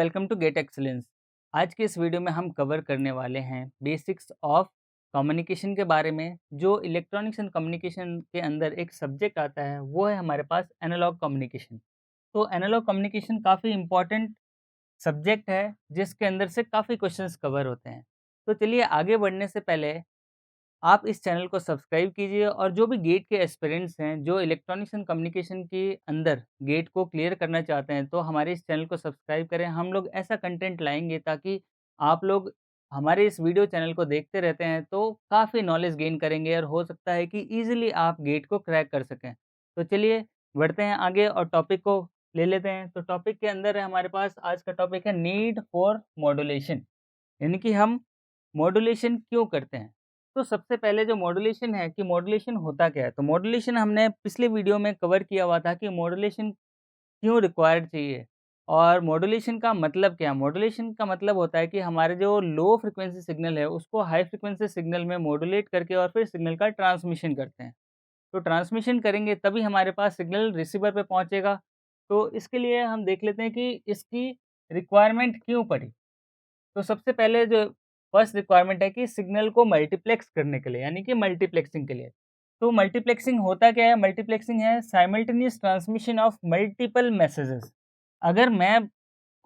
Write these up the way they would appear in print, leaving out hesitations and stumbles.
Welcome to get excellence. आज के इस वीडियो में हम कवर करने वाले हैं बेसिक्स ऑफ कम्युनिकेशन के बारे में। जो इलेक्ट्रॉनिक्स एंड कम्युनिकेशन के अंदर एक सब्जेक्ट आता है वो है हमारे पास एनालॉग कम्युनिकेशन। तो एनालॉग कम्युनिकेशन काफ़ी इम्पॉर्टेंट सब्जेक्ट है जिसके अंदर से काफ़ी क्वेश्चंस कवर होते हैं। तो चलिए आगे बढ़ने से पहले आप इस चैनल को सब्सक्राइब कीजिए और जो भी गेट के एस्पिरेंट्स हैं, जो इलेक्ट्रॉनिक्स एंड कम्युनिकेशन के अंदर गेट को क्लियर करना चाहते हैं, तो हमारे इस चैनल को सब्सक्राइब करें। हम लोग ऐसा कंटेंट लाएँगे ताकि आप लोग हमारे इस वीडियो चैनल को देखते रहते हैं, तो काफ़ी नॉलेज गेन करेंगे और हो सकता है कि ईज़िली आप गेट को क्रैक कर सकें। तो चलिए बढ़ते हैं आगे और टॉपिक को ले लेते हैं। तो टॉपिक के अंदर है हमारे पास आज का टॉपिक है नीड फॉर मॉड्यूलेशन, यानी कि हम मॉड्यूलेशन क्यों करते हैं? तो सबसे पहले जो मॉड्यूलेशन है कि मॉड्यूलेशन होता क्या है? तो मॉड्यूलेशन हमने पिछले वीडियो में कवर किया हुआ था कि मॉड्यूलेशन क्यों रिक्वायर्ड चाहिए और मॉड्यूलेशन का मतलब क्या है? मॉड्यूलेशन का मतलब होता है कि हमारे जो लो फ्रीक्वेंसी सिग्नल है उसको हाई फ्रीक्वेंसी सिग्नल में मॉड्यूलेट करके और फिर सिग्नल का ट्रांसमिशन करते हैं। तो ट्रांसमिशन करेंगे तभी हमारे पास सिग्नल रिसीवर पे पहुँचेगा। तो इसके लिए हम देख लेते हैं कि इसकी रिक्वायरमेंट क्यों पड़ी? तो सबसे पहले जो फर्स्ट रिक्वायरमेंट है कि सिग्नल को मल्टीप्लेक्स करने के लिए, यानी कि मल्टीप्लेक्सिंग के लिए। तो मल्टीप्लेक्सिंग होता क्या है? मल्टीप्लेक्सिंग है simultaneous transmission of multiple messages. अगर मैं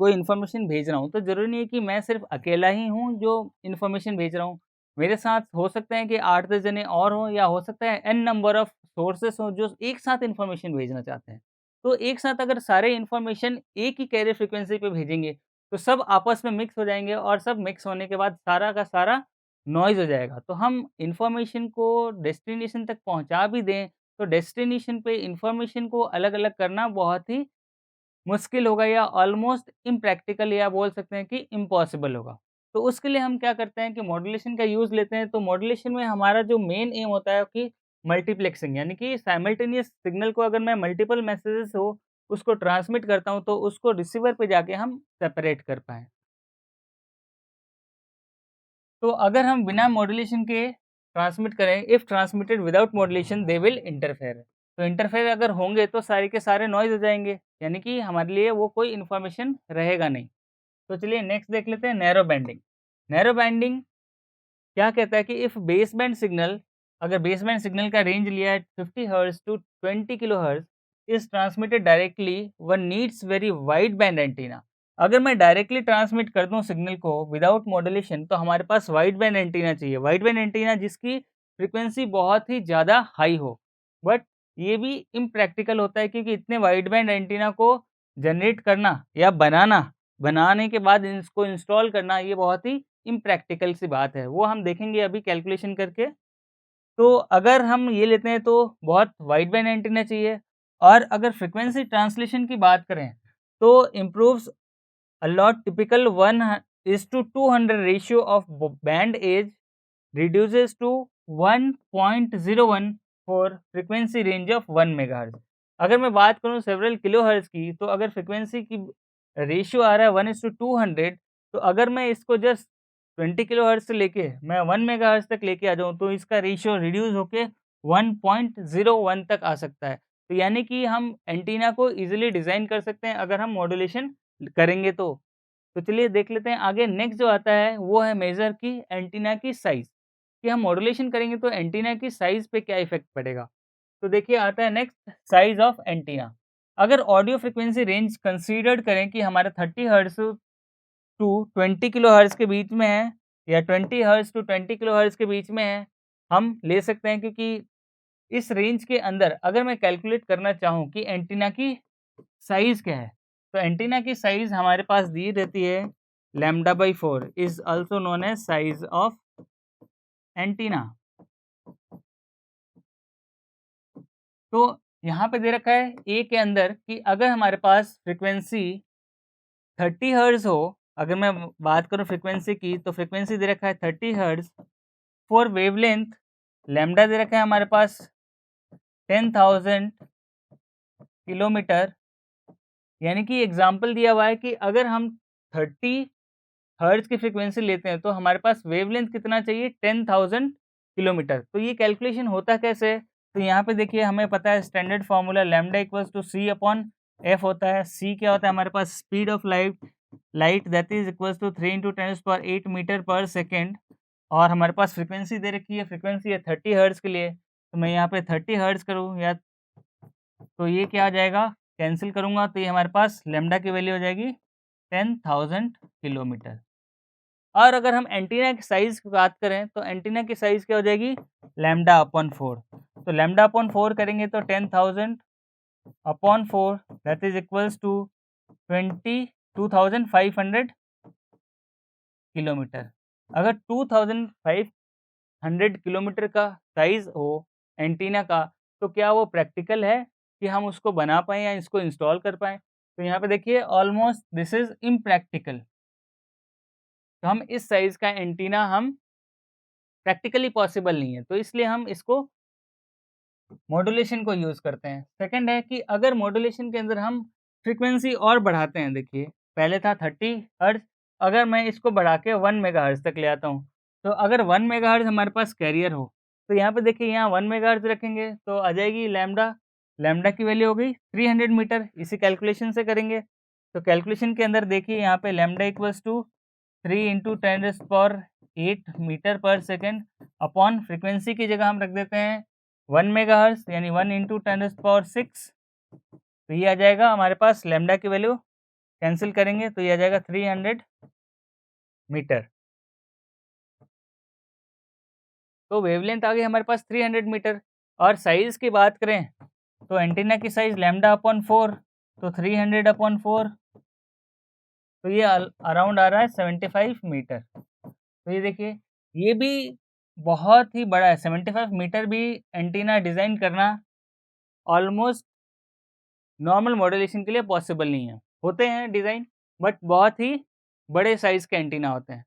कोई इन्फॉर्मेशन भेज रहा हूँ तो ज़रूरी नहीं है कि मैं सिर्फ अकेला ही हूँ जो इन्फॉर्मेशन भेज रहा हूँ। मेरे साथ हो सकते हैं कि 8-10 जने और हों या हो सकता है एन नंबर ऑफ सोर्सेस हों जो एक साथ इन्फॉर्मेशन भेजना चाहते हैं। तो एक साथ अगर सारे इन्फॉर्मेशन एक ही कैरियर फ्रीक्वेंसी पे भेजेंगे तो सब आपस में मिक्स हो जाएँगे और सब मिक्स होने के बाद सारा का सारा नॉइज़ हो जाएगा। तो हम इन्फॉर्मेशन को डेस्टिनेशन तक पहुँचा भी दें, तो डेस्टिनेशन पे इन्फॉर्मेशन को अलग-अलग करना बहुत ही मुश्किल होगा या ऑलमोस्ट इम्प्रैक्टिकल या बोल सकते हैं कि इम्पॉसिबल होगा। तो उसके लिए हम क्या करते हैं कि मॉड्यूलेशन का यूज़ लेते हैं। तो मॉड्यूलेशन में हमारा जो मेन एम होता है कि मल्टीप्लेक्सिंग, यानी कि साइमल्टेनियस सिग्नल को अगर मैं मल्टीपल मैसेजेस हो उसको ट्रांसमिट करता हूँ तो उसको रिसीवर पे जाके हम सेपरेट कर पाएँ। तो अगर हम बिना मॉड्यूलेशन के ट्रांसमिट करें, if transmitted without modulation they will interfere. तो इंटरफेयर अगर होंगे तो सारे के सारे नॉइज़ हो जाएँगे, यानी कि हमारे लिए वो कोई इन्फॉर्मेशन रहेगा नहीं। तो चलिए नेक्स्ट देख लेते हैं नैरो बैंडिंग। नैरो बैंडिंग क्या कहता है कि इफ बेस बैंड सिग्नल, अगर बेस बैंड सिग्नल का रेंज लिया है 50 hertz to 20 kilohertz is transmitted directly, one needs very wide band antenna. अगर मैं डायरेक्टली ट्रांसमिट कर दूं सिग्नल को विदाउट मॉड्यूलेशन तो हमारे पास वाइड बैंड एंटीना चाहिए। वाइड बैंड एंटीना जिसकी फ्रीक्वेंसी बहुत ही ज़्यादा हाई हो। बट ये भी इम्प्रैक्टिकल होता है क्योंकि इतने वाइड बैंड एंटीना को जनरेट करना या बनाने के बाद इसको इंस्टॉल करना ये बहुत ही इम्प्रैक्टिकल सी बात है। वो हम देखेंगे अभी कैलकुलेशन करके। तो अगर हम ये लेते हैं तो बहुत वाइड बैंड एंटीना चाहिए। और अगर फ्रीक्वेंसी ट्रांसलेशन की बात करें तो improves a lot. Typical 1:200 ratio of band edge reduces to 1.01 for frequency range of 1 megahertz. अगर मैं बात करूँ सेवरल किलोहर्ट्ज़ की, तो अगर फ्रीक्वेंसी की रेशियो आ रहा है 1:200, तो अगर मैं इसको जस्ट 20 किलोहर्ट्ज़ से लेके मैं 1 मेगाहर्ट्ज़ तक लेके आ जाऊँ, तो इसका रेशियो रिड्यूस होके 1.01 तक आ सकता है। तो यानी कि हम एंटीना को ईज़िली डिज़ाइन कर सकते हैं अगर हम मॉड्यूलेशन करेंगे तो। तो चलिए देख लेते हैं आगे। नेक्स्ट जो आता है वो है मेज़र की एंटीना की साइज़, कि हम मॉड्यूलेशन करेंगे तो एंटीना की साइज़ पे क्या इफ़ेक्ट पड़ेगा। तो देखिए आता है नेक्स्ट साइज़ ऑफ एंटीना। अगर ऑडियो फ्रीक्वेंसी रेंज कंसीडर्ड करें कि हमारा 30 हर्ट्ज़ टू 20 किलोहर्ट्ज़ के बीच में है या 20 हर्ट्ज़ टू 20 किलोहर्ट्ज़ के बीच में है, हम ले सकते हैं क्योंकि इस रेंज के अंदर अगर मैं कैलकुलेट करना चाहूँ कि एंटीना की साइज़ क्या है, तो एंटीना की साइज़ हमारे पास दी रहती है λ/4 is also known as size of antenna. तो यहाँ पे दे रखा है ए के अंदर कि अगर हमारे पास फ्रीक्वेंसी 30 हर्ट्ज़ हो, अगर मैं बात करूँ फ्रीक्वेंसी की तो फ्रीक्वेंसी दे रखा है 30 हर्ट्ज़ फॉर वेवलेंथ लैम्ब्डा दे रखा है हमारे पास 10,000 किलोमीटर। यानी कि एग्जांपल दिया हुआ है कि अगर हम 30 हर्ट्ज़ की फ्रीक्वेंसी लेते हैं तो हमारे पास वेवलेंथ कितना चाहिए 10,000 किलोमीटर। तो ये कैलकुलेशन होता कैसे है? तो यहाँ पे देखिए हमें पता है standard formula lambda equals to C upon F होता है। सी क्या होता है हमारे पास speed of light, light that is equals to 3 × 10⁸ metre per second, और हमारे पास फ्रीक्वेंसी दे रखी है, फ्रीक्वेंसी है 30 हर्ट्ज़ के लिए, तो मैं यहाँ पे 30 हर्ट्ज़ करूँ या तो ये क्या आ जाएगा, कैंसिल करूँगा तो ये हमारे पास लैम्ब्डा की वैल्यू हो जाएगी 10,000 किलोमीटर। और अगर हम एंटीना की साइज़ की बात करें तो एंटीना की साइज़ क्या हो जाएगी, लैम्ब्डा अपॉन 4। तो लैम्ब्डा अपॉन 4 करेंगे तो 10,000 upon 4 that is equals to 22,500 kilometre. अगर 2,500 किलोमीटर का साइज़ हो एंटीना का, तो क्या वो प्रैक्टिकल है कि हम उसको बना पाएँ या इसको इंस्टॉल कर पाएँ? तो यहाँ पे देखिए ऑलमोस्ट दिस इज़ इम्प्रैक्टिकल। तो हम इस साइज़ का एंटीना हम प्रैक्टिकली पॉसिबल नहीं है, तो इसलिए हम इसको मॉड्यूलेशन को यूज़ करते हैं। सेकंड है कि अगर मॉड्यूलेशन के अंदर हम फ्रीक्वेंसी और बढ़ाते हैं, देखिए पहले था 30 हर्ट्ज़, अगर मैं इसको बढ़ा के 1 मेगाहर्ट्ज़ तक ले आता हूँ, तो अगर 1 मेगाहर्ट्ज़ हमारे पास कैरियर हो, तो यहाँ पे देखिए यहाँ 1 मेगाहर्ट्ज़ रखेंगे तो आ जाएगी लैम्ब्डा, लैम्ब्डा की वैल्यू हो गई 300 मीटर, इसी कैलकुलेशन से करेंगे। तो कैलकुलेशन के अंदर देखिए यहाँ पे लैम्ब्डा इक्वल्स टू 3 × 10⁸ मीटर पर सेकंड अपॉन फ्रीक्वेंसी की जगह हम रख देते हैं 1 मेगाहर्ट्ज़ यानी 1 × 10⁶, तो ये आ जाएगा हमारे पास लैम्ब्डा की वैल्यू, कैंसिल करेंगे तो ये आ जाएगा 300 मीटर। तो वेवलेंथ आ गई हमारे पास 300 मीटर। और साइज़ की बात करें तो एंटीना की साइज़ लैम्ब्डा अपॉन 4, तो 300 अपॉन 4, तो ये अराउंड आ रहा है 75 मीटर। तो ये देखिए ये भी बहुत ही बड़ा है, 75 मीटर भी एंटीना डिज़ाइन करना ऑलमोस्ट नॉर्मल मॉड्यूलेशन के लिए पॉसिबल नहीं है। होते हैं डिज़ाइन बट बहुत ही बड़े साइज़ के एंटीना होते हैं।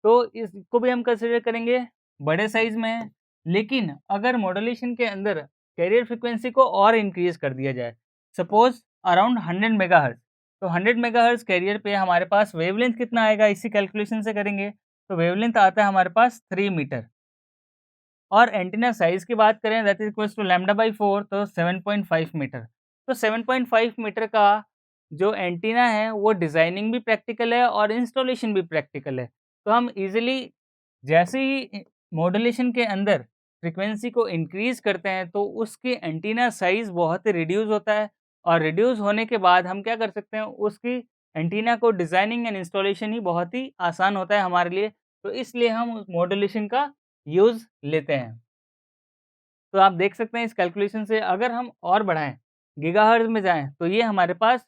तो इसको भी हम कंसीडर करेंगे बड़े साइज़ में है, लेकिन अगर मॉड्यूलेशन के अंदर कैरियर फ्रीक्वेंसी को और इंक्रीज़ कर दिया जाए, सपोज़ अराउंड 100 मेगाहर्ट्ज़, तो 100 मेगाहर्ट्ज़ कैरियर पे हमारे पास वेवलेंथ कितना आएगा, इसी कैलकुलेशन से करेंगे, तो वेवलेंथ आता है हमारे पास 3 मीटर। और एंटीना साइज़ की बात करें that is equals to lambda by 4, तो 7.5 मीटर। तो 7.5 मीटर का जो एंटीना है वो डिज़ाइनिंग भी प्रैक्टिकल है और इंस्टॉलेशन भी प्रैक्टिकल है। तो हम ईज़िली जैसे ही मॉड्यूलेशन के अंदर फ्रीक्वेंसी को इंक्रीज़ करते हैं तो उसकी एंटीना साइज़ बहुत ही रिड्यूस होता है, और रिड्यूस होने के बाद हम क्या कर सकते हैं, उसकी एंटीना को डिज़ाइनिंग एंड इंस्टॉलेशन ही बहुत ही आसान होता है हमारे लिए। तो इसलिए हम उस मॉड्यूलेशन का यूज़ लेते हैं। तो आप देख सकते हैं इस कैलकुलेशन से अगर हम और बढ़ाएँ, गीगाहर्ट्ज़ में जाएँ, तो ये हमारे पास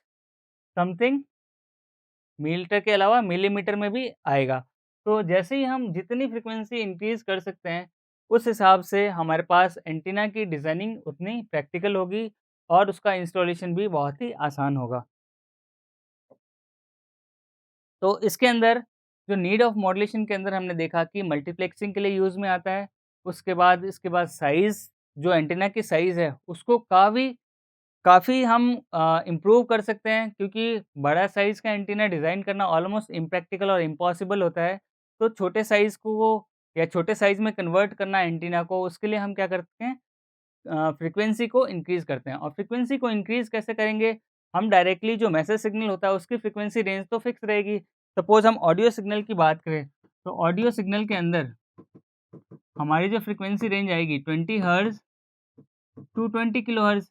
समथिंग मीटर के अलावा मिलीमीटर में भी आएगा। तो जैसे ही हम जितनी फ्रीक्वेंसी इंक्रीज़ कर सकते हैं, उस हिसाब से हमारे पास एंटीना की डिज़ाइनिंग उतनी प्रैक्टिकल होगी और उसका इंस्टॉलेशन भी बहुत ही आसान होगा। तो इसके अंदर जो नीड ऑफ मॉड्यूलेशन के अंदर हमने देखा कि मल्टीप्लेक्सिंग के लिए यूज़ में आता है। उसके बाद इसके बाद साइज़, जो एंटीना की साइज़ है उसको काफ़ी हम इम्प्रूव कर सकते हैं, क्योंकि बड़ा साइज़ का एंटीना डिज़ाइन करना ऑलमोस्ट इम्प्रैक्टिकल और इम्पॉसिबल होता है। तो छोटे साइज़ को या छोटे साइज़ में कन्वर्ट करना एंटीना को, उसके लिए हम क्या करते हैं, फ्रीक्वेंसी को इंक्रीज़ करते हैं। और फ्रीक्वेंसी को इंक्रीज़ कैसे करेंगे? हम डायरेक्टली जो मैसेज सिग्नल होता है उसकी फ्रीक्वेंसी रेंज तो फिक्स रहेगी। सपोज़ हम ऑडियो सिग्नल की बात करें, तो ऑडियो सिग्नल के अंदर हमारी जो फ्रीक्वेंसी रेंज आएगी 20 हर्ट्ज़ टू 20 किलोहर्ट्ज़।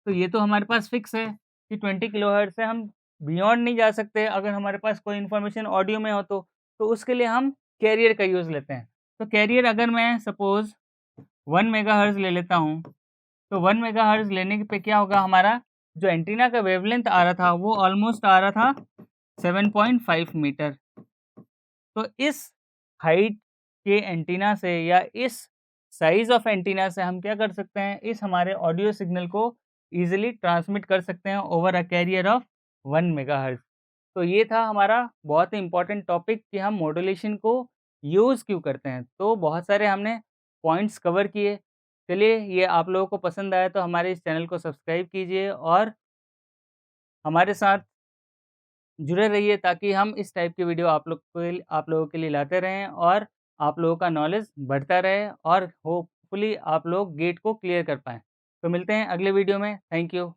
तो ये तो हमारे पास फिक्स है कि 20 किलोहर्ट्ज़ से हम बियॉन्ड नहीं जा सकते, अगर हमारे पास कोई इन्फॉर्मेशन ऑडियो में हो तो। तो उसके लिए हम कैरियर का यूज़ लेते हैं। तो कैरियर अगर मैं सपोज़ 1 मेगाहर्ट्ज़ ले लेता हूँ, तो 1 मेगाहर्ट्ज़ लेने पे क्या होगा, हमारा जो एंटीना का वेवलेंथ आ रहा था वो ऑलमोस्ट आ रहा था 7.5 मीटर। तो इस हाइट के एंटीना से या इस साइज़ ऑफ एंटीना से हम क्या कर सकते हैं, इस हमारे ऑडियो सिग्नल को ईज़िली ट्रांसमिट कर सकते हैं over a carrier of 1 megahertz. तो ये था हमारा बहुत ही इम्पोर्टेंट टॉपिक कि हम मॉड्यूलेशन को यूज़ क्यों करते हैं। तो बहुत सारे हमने पॉइंट्स कवर किए। चलिए, ये आप लोगों को पसंद आया तो हमारे इस चैनल को सब्सक्राइब कीजिए और हमारे साथ जुड़े रहिए, ताकि हम इस टाइप की वीडियो आप लोगों के लिए लाते रहें और आप लोगों का नॉलेज बढ़ता रहे और होपफुली आप लोग गेट को क्लियर कर पाएँ। तो मिलते हैं अगले वीडियो में। Thank you.